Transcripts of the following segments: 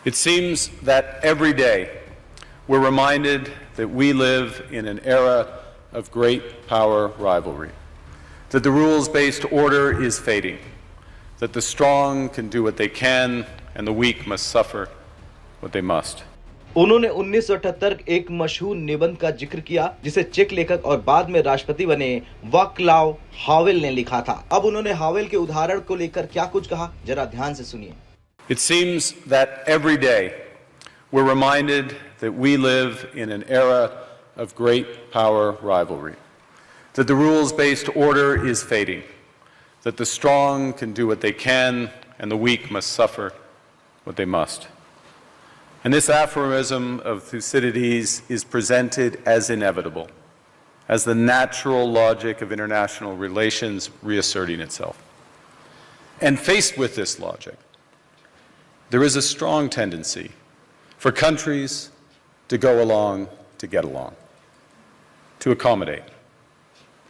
It seems that every day we're reminded that we live in an era of great power rivalry, that the rules-based order is fading, that the strong can do what they can and the weak must suffer what they must. उन्होंने 1978 एक मशहूर निबंध का जिक्र किया जिसे check लेखक और बाद में राष्ट्रपति बने वाक्लाव हावेल ने लिखा था। अब उन्होंने हावेल के उदाहरण को लेकर क्या कुछ कहा, जरा ध्यान से सुनिए। It seems that every day we're reminded that we live in an era of great power rivalry, that the rules-based order is fading, that the strong can do what they can and the weak must suffer what they must. And this aphorism of Thucydides is presented as inevitable, as the natural logic of international relations reasserting itself. And faced with this logic, there is a strong tendency for countries to go along to get along, to accommodate,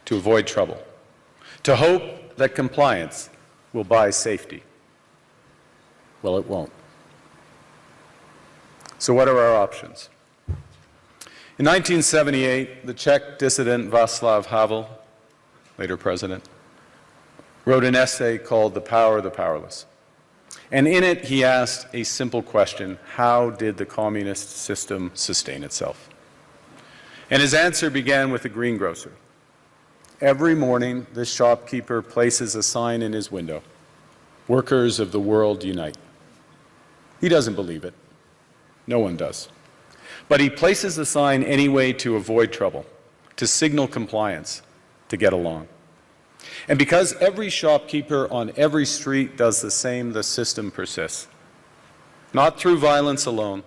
to avoid trouble, to hope that compliance will buy safety. Well, it won't. So what are our options? In 1978, the Czech dissident Václav Havel, later president, wrote an essay called The Power of the Powerless. And in it, he asked a simple question: how did the communist system sustain itself? And his answer began with the greengrocer. Every morning, this shopkeeper places a sign in his window: "Workers of the world unite." He doesn't believe it. No one does. But he places the sign anyway to avoid trouble, to signal compliance, to get along. And because every shopkeeper on every street does the same, the system persists. Not through violence alone,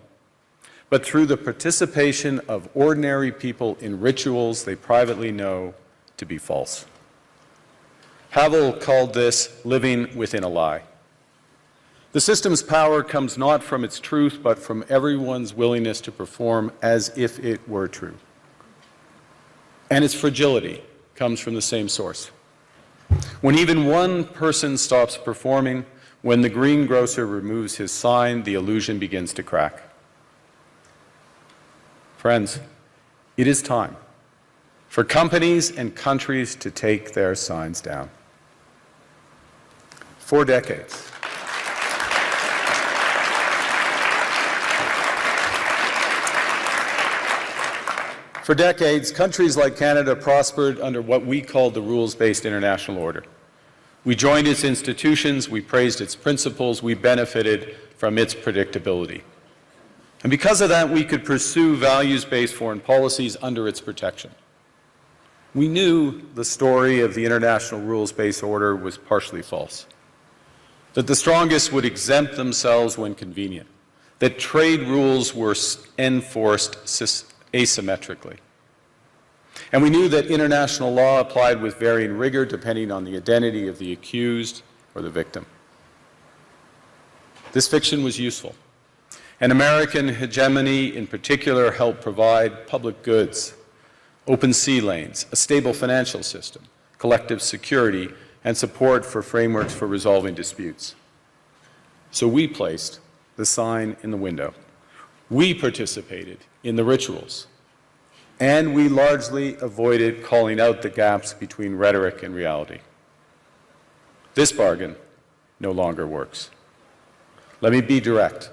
but through the participation of ordinary people in rituals they privately know to be false. Havel called this living within a lie. The system's power comes not from its truth, but from everyone's willingness to perform as if it were true. And its fragility comes from the same source. When even one person stops performing, when the greengrocer removes his sign, the illusion begins to crack. Friends, it is time for companies and countries to take their signs down. For decades, countries like Canada prospered under what we called the rules-based international order. We joined its institutions, we praised its principles, we benefited from its predictability. And because of that, we could pursue values-based foreign policies under its protection. We knew the story of the international rules-based order was partially false, that the strongest would exempt themselves when convenient, that trade rules were enforced asymmetrically. And we knew that international law applied with varying rigor depending on the identity of the accused or the victim. This fiction was useful. And American hegemony in particular helped provide public goods, open sea lanes, a stable financial system, collective security, and support for frameworks for resolving disputes. So we placed the sign in the window. We participated in the rituals, and we largely avoided calling out the gaps between rhetoric and reality. This bargain no longer works. Let me be direct.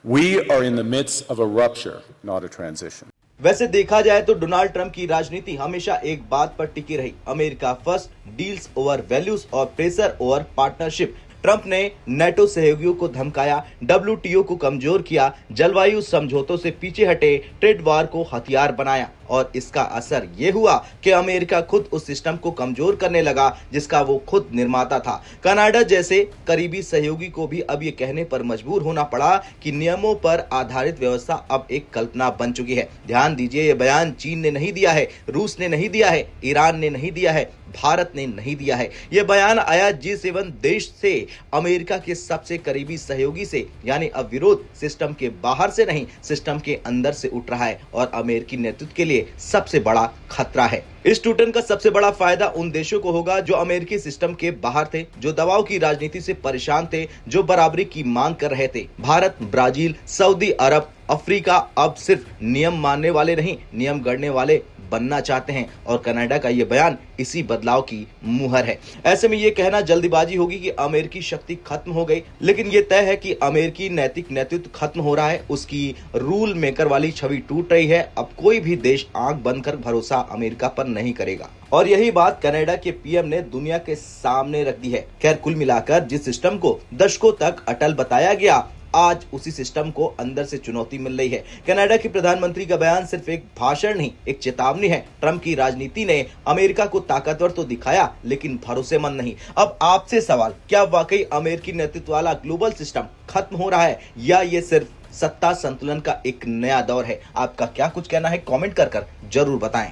We are in the midst of a rupture, not a transition. वैसे देखा जाए तो Donald Trump की राजनीति हमेशा एक बात पर टिकी रही: America first, deals over values और प्रेशर ओवर पार्टनरशिप। ट्रंप ने नेटो सहयोगियों को धमकाया, WTO को कमजोर किया, जलवायु समझौतों से पीछे हटे, ट्रेड वार को हथियार बनाया, और इसका असर यह हुआ कि अमेरिका खुद उस सिस्टम को कमजोर करने लगा जिसका वो खुद निर्माता था। कनाडा जैसे करीबी सहयोगी को भी अब ये कहने पर मजबूर होना पड़ा कि नियमों पर आधारित व्यवस्था अब एक कल्पना बन चुकी है। ध्यान दीजिए, ये बयान चीन ने नहीं दिया है, रूस ने नहीं दिया है, ईरान ने नहीं दिया है, भारत ने नहीं दिया है। यह बयान आया G7 देश से अमेरिका के सबसे करीबी सहयोगी से, यानी अब विरोध सिस्टम के बाहर से नहीं, सिस्टम के अंदर से उठ रहा है और अमेरिकी नेतृत्व के लिए सबसे बड़ा खतरा है। इस टूटन का सबसे बड़ा फायदा उन देशों को होगा जो अमेरिकी सिस्टम के बाहर थे, जो दबाव की राजनीति से परेशान थे, जो बराबरी की मांग कर रहे थे। भारत, ब्राजील, सऊदी अरब, अफ्रीका अब सिर्फ नियम मानने वाले नहीं, नियम गढ़ने वाले बनना चाहते हैं और कनाडा का यह बयान इसी बदलाव की मुहर है। ऐसे में यह कहना जल्दीबाजी होगी कि अमेरिकी शक्ति खत्म हो गई, लेकिन यह तय है कि अमेरिकी नैतिक नेतृत्व खत्म हो रहा है, उसकी रूल मेकर वाली छवि टूट रही है। अब कोई भी देश आंख बंद कर भरोसा अमेरिका पर नहीं करेगा और यही बात कनाडा के पीएम ने दुनिया के सामने रख दी है। खैर, कुल मिलाकर जिस सिस्टम को दशकों तक अटल बताया गया, आज उसी सिस्टम को अंदर से चुनौती मिल रही है। कनाडा के प्रधानमंत्री का बयान सिर्फ एक भाषण नहीं, एक चेतावनी है। ट्रंप की राजनीति ने अमेरिका को ताकतवर तो दिखाया, लेकिन भरोसेमंद नहीं। अब आपसे सवाल, क्या वाकई अमेरिकी नेतृत्व वाला ग्लोबल सिस्टम खत्म हो रहा है या ये सिर्फ सत्ता संतुलन का एक नया दौर है? आपका क्या कुछ कहना है? कमेंट कर जरूर बताएं।